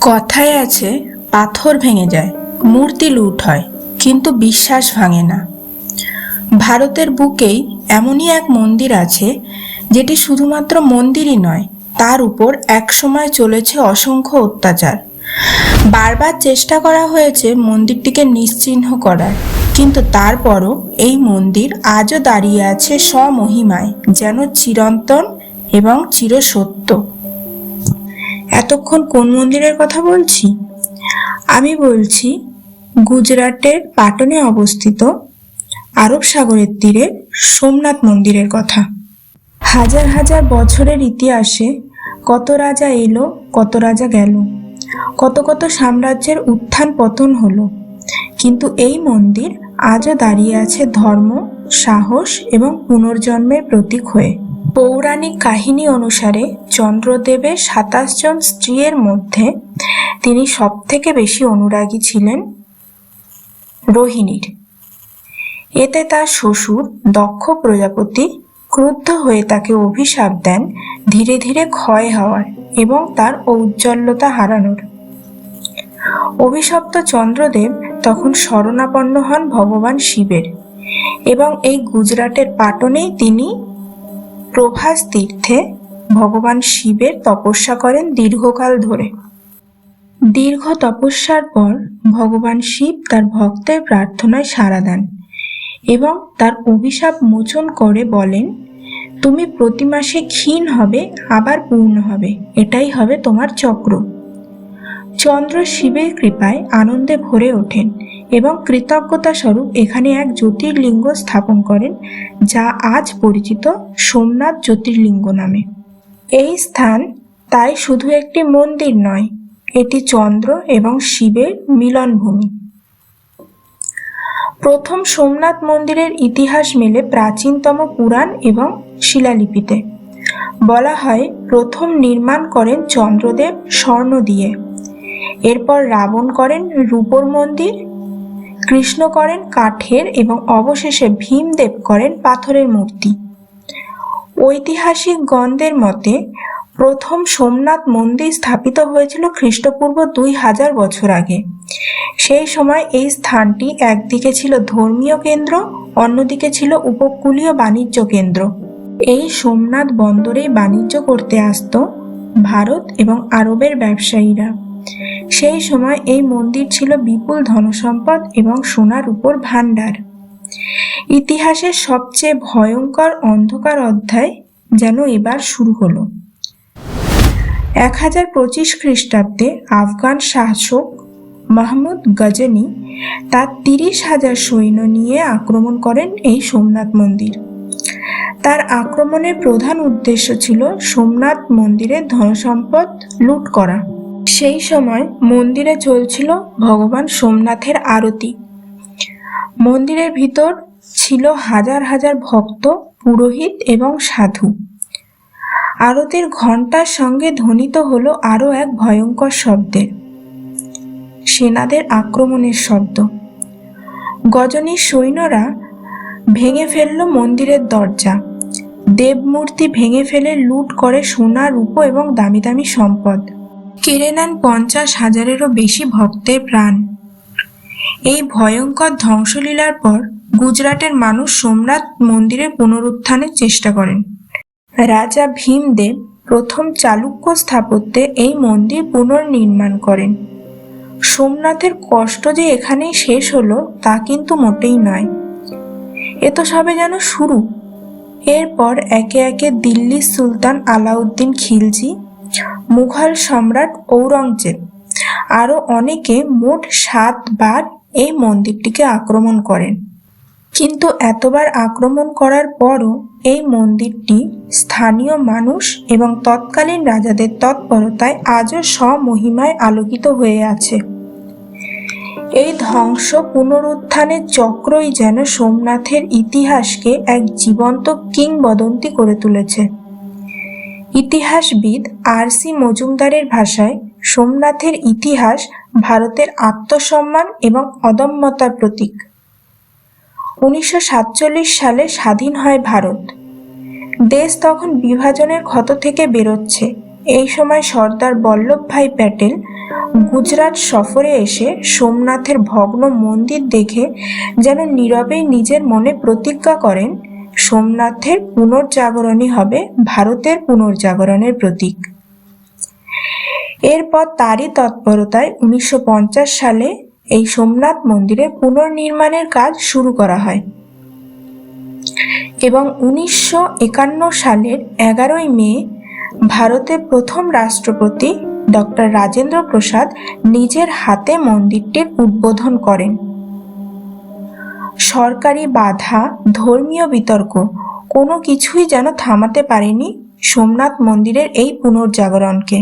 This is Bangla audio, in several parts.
কথায় আছে, পাথর ভেঙে যায়, মূর্তি লুট হয়, কিন্তু বিশ্বাস ভাঙে না। ভারতের বুকেই এমনই এক মন্দির আছে, যেটি শুধুমাত্র মন্দিরই নয়, তার উপর একসময় চলেছে অসংখ্য অত্যাচার। বারবার চেষ্টা করা হয়েছে মন্দিরটিকে নিশ্চিহ্ন করার, কিন্তু তারপরও এই মন্দির আজও দাঁড়িয়ে আছে স্বমহিমায়, যেন চিরন্তন এবং চিরসত্য। এতক্ষণ কোন মন্দিরের কথা বলছি? আমি বলছি গুজরাটের পাটনে অবস্থিত আরব সাগরের তীরে সোমনাথ মন্দিরের কথা। হাজার হাজার বছরের ইতিহাসে কত রাজা এলো, কত রাজা গেল, কত কত সাম্রাজ্যের উত্থান পতন হলো, কিন্তু এই মন্দির আজও দাঁড়িয়ে আছে ধর্ম, সাহস এবং পুনর্জন্মের প্রতীক হয়ে। পৌরাণিক কাহিনী অনুসারে চন্দ্রদেবের ২৭ জন স্ত্রীর মধ্যে তিনি সবথেকে বেশি অনুরাগী ছিলেন রোহিণীর। এতে তার শ্বশুর দক্ষ প্রজাপতি ক্রুদ্ধ হয়ে তাকে অভিশাপ দেন ধীরে ধীরে ক্ষয় হওয়ার এবং তার ঔজ্জ্বল্যতা হারানোর। অভিশপ্ত চন্দ্রদেব তখন শরণাপন্ন হন ভগবান শিবের, এবং এই গুজরাটের পাটনেই তিনি প্রভাস তীর্থে ভগবান শিবের তপস্যা করেন দীর্ঘকাল ধরে। দীর্ঘ তপস্যার পর ভগবান শিব তার ভক্তের প্রার্থনায় সাড়া দেন এবং তার অভিশাপ মোচন করে বলেন, তুমি প্রতি মাসে ক্ষীণ হবে, আবার পূর্ণ হবে, এটাই হবে তোমার চক্র। চন্দ্র শিবের কৃপায় আনন্দে ভরে ওঠেন এবং কৃতজ্ঞতা স্বরূপ এখানে এক জ্যোতির্লিঙ্গ স্থাপন করেন, যা আজ পরিচিত সোমনাথ জ্যোতির্লিঙ্গ নামে। এই স্থান তাই শুধু একটি মন্দির নয়, এটি চন্দ্র এবং শিবের মিলনভূমি। প্রথম সোমনাথ মন্দিরের ইতিহাস মেলে প্রাচীনতম পুরাণ এবং শিলালিপিতে। বলা হয় প্রথম নির্মাণ করেন চন্দ্রদেব স্বর্ণ দিয়ে, এরপর রাবণ করেন রূপোর মন্দির, কৃষ্ণ করেন কাঠের এবং অবশেষে ভীমদেব করেন পাথরের মূর্তি। ঐতিহাসিক গণদের মতে প্রথম সোমনাথ মন্দির স্থাপিত হয়েছিল খ্রিস্টপূর্ব ২০০০ বছর আগে। সেই সময় এই স্থানটি একদিকে ছিল ধর্মীয় কেন্দ্র, অন্যদিকে ছিল উপকূলীয় বাণিজ্য কেন্দ্র। এই সোমনাথ বন্দরেই বাণিজ্য করতে আসত ভারত এবং আরবের ব্যবসায়ীরা। সেই সময় এই মন্দির ছিল বিপুল ধনসম্পদ এবং সোনার উপর ভাণ্ডার। ইতিহাসের সবচেয়ে ভয়ঙ্কর অন্ধকার অধ্যায় যেন এবার শুরু হলো। ১০২৫ খ্রিস্টাব্দে আফগান শাসক মাহমুদ গজনি তার ৩০,০০০ সৈন্য নিয়ে আক্রমণ করেন এই সোমনাথ মন্দির। তার আক্রমণের প্রধান উদ্দেশ্য ছিল সোমনাথ মন্দিরের ধনসম্পদ লুট করা। সেই সময় মন্দিরে চলছিল ভগবান সোমনাথের আরতি। মন্দিরের ভিতর ছিল হাজার হাজার ভক্ত, পুরোহিত এবং সাধু। আরতির ঘণ্টার সঙ্গে ধ্বনিত হলো আরও এক ভয়ঙ্কর শব্দের, সেনাদের আক্রমণের শব্দ। গজনীর সৈন্যরা ভেঙে ফেলল মন্দিরের দরজা, দেবমূর্তি ভেঙে ফেলে লুট করে সোনা, রূপো এবং দামি দামি সম্পদ। কেড়ে নেন ৫০,০০০-এরও বেশি ভক্তের প্রাণ। এই ভয়ঙ্কর ধ্বংসলীলার পর গুজরাটের মানুষ সোমনাথ মন্দিরের পুনরুত্থানের চেষ্টা করেন। রাজা ভীমদেব প্রথম চালুক্য স্থাপত্যে এই মন্দির পুনর্নির্মাণ করেন। সোমনাথের কষ্ট যে এখানেই শেষ হলো তা কিন্তু মোটেই নয়, এ তো সবে যেন শুরু। এরপর একে একে দিল্লির সুলতান আলাউদ্দিন খিলজি, মুঘল সম্রাট ঔরঙ্গজেব আরও অনেকে মোট ৭ বার এই মন্দিরটিকে আক্রমণ করেন। কিন্তু এতবার আক্রমণ করার পরও এই মন্দিরটি স্থানীয় মানুষ এবং তৎকালীন রাজাদের তৎপরতায় আজও স্বমহিমায় আলোকিত হয়ে আছে। এই ধ্বংস পুনরুত্থানের চক্রই যেন সোমনাথের ইতিহাসকে এক জীবন্ত কিংবদন্তি করে তুলেছে। ইতিহাসবিদ আর.সি. মজুমদারের ভাষায় সোমনাথের ইতিহাস ভারতের আত্মসম্মান এবং অদম্যতার প্রতীক। ১৯৪৭ সালে স্বাধীন হয় ভারত। দেশ তখন বিভাজনের ক্ষত থেকে বেরোচ্ছে এই সময় সর্দার বল্লভভাই প্যাটেল গুজরাট সফরে এসে সোমনাথের ভগ্ন মন্দির দেখে যেন নীরবেই নিজের মনে প্রতিজ্ঞা করেন, সোমনাথের পুনর্জাগরণই হবে ভারতের পুনর্জাগরণের প্রতীক। এরপর তারই তৎপরতায় 1950 সালে এই সোমনাথ মন্দিরের পুনর্নির্মাণের কাজ শুরু করা হয় এবং 1951 সালের 11ই মে ভারতের প্রথম রাষ্ট্রপতি ডক্টর রাজেন্দ্র প্রসাদ নিজের হাতে মন্দিরটির উদ্বোধন করেন। সরকারি বাধা, ধর্মীয় বিতর্ক কোনো কিছুই যেন থামাতে পারেনি সোমনাথ মন্দিরের এই পুনর্জাগরণকে।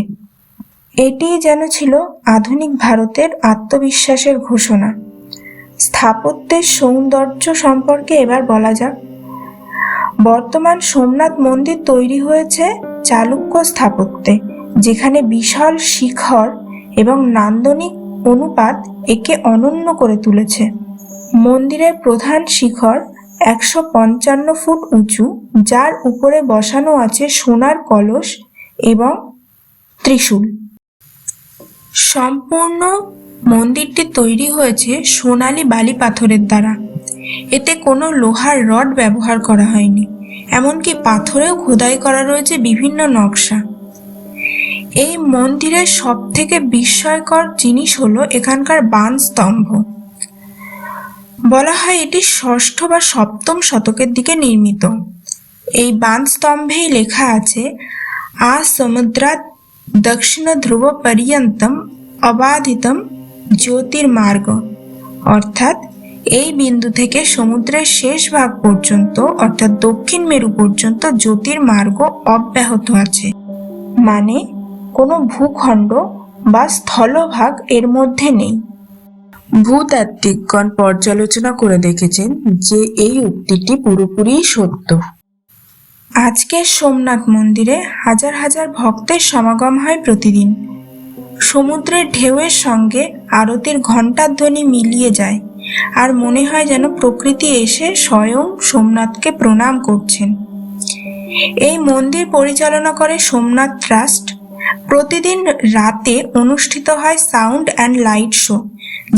এটিই যেন ছিল আধুনিক ভারতের আত্মবিশ্বাসের ঘোষণা। স্থাপত্যের সৌন্দর্য সম্পর্কে এবার বলা যাক। বর্তমান সোমনাথ মন্দির তৈরি হয়েছে চালুক্য স্থাপত্যে, যেখানে বিশাল শিখর এবং নান্দনিক অনুপাত একে অনন্য করে তুলেছে। মন্দিরের প্রধান শিখর 155 ফুট উঁচু, যার উপরে বসানো আছে সোনার কলস এবং ত্রিশূল। সম্পূর্ণ মন্দিরটি তৈরি হয়েছে সোনালী বালি পাথরের দ্বারা। এতে কোনো লোহার রড ব্যবহার করা হয়নি, এমনকি পাথরেও খোদাই করা রয়েছে বিভিন্ন নকশা। এই মন্দিরের সবথেকে বিস্ময়কর জিনিস হলো এখানকার বাণস্তম্ভ। বলা হয় এটি 6ষ্ঠ বা 7ম শতকের দিকে নির্মিত। এই বাণস্তম্ভেই লেখা আছে আ সমুদ্রাৎ দক্ষিণ ধ্রুব পর্যন্তম অবাধিতম জ্যোতির্মার্গ, অর্থাৎ এই বিন্দু থেকে সমুদ্রের শেষ ভাগ পর্যন্ত অর্থাৎ দক্ষিণ মেরু পর্যন্ত জ্যোতির্মার্গ অব্যাহত আছে। মানে কোনো ভূখণ্ড বা স্থলভাগ এর মধ্যে নেই। ভূতাত্ত্বিকগণ পর্যালোচনা করে দেখেছেন যে এই উক্তিটি পুরোপুরি সত্য। আজকের সোমনাথ মন্দিরে হাজার হাজার ভক্তের সমাগম হয় প্রতিদিন। সমুদ্রের ঢেউয়ের সঙ্গে আরতির ঘণ্টার ধ্বনি মিলিয়ে যায়, আর মনে হয় যেন প্রকৃতি এসে স্বয়ং সোমনাথকে প্রণাম করছেন। এই মন্দির পরিচালনা করে সোমনাথ ট্রাস্ট। প্রতিদিন রাতে অনুষ্ঠিত হয় সাউন্ড অ্যান্ড লাইট শো,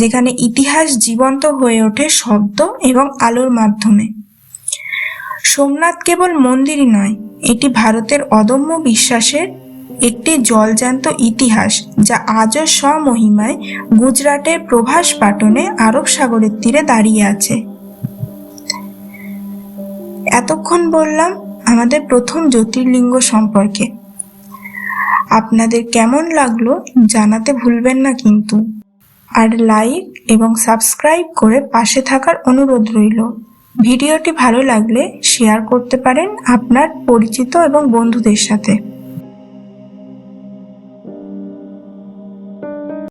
যেখানে ইতিহাস জীবন্ত হয়ে ওঠে শব্দ এবং আলোর মাধ্যমে। সোমনাথ কেবল মন্দিরই নয়, এটি ভারতের অদম্য বিশ্বাসের একটি জলজ্যান্ত ইতিহাস, যা আজও স্বমহিমায় গুজরাটের প্রভাস পাটনে আরব সাগরের তীরে দাঁড়িয়ে আছে। এতক্ষণ বললাম আমাদের প্রথম জ্যোতির্লিঙ্গ সম্পর্কে। আপনাদের কেমন লাগলো জানাতে ভুলবেন না কিন্তু। আর লাইক এবং সাবস্ক্রাইব করে পাশে থাকার অনুরোধ রইল। ভিডিওটি ভালো লাগলে শেয়ার করতে পারেন আপনার পরিচিত এবং বন্ধুদের সাথে।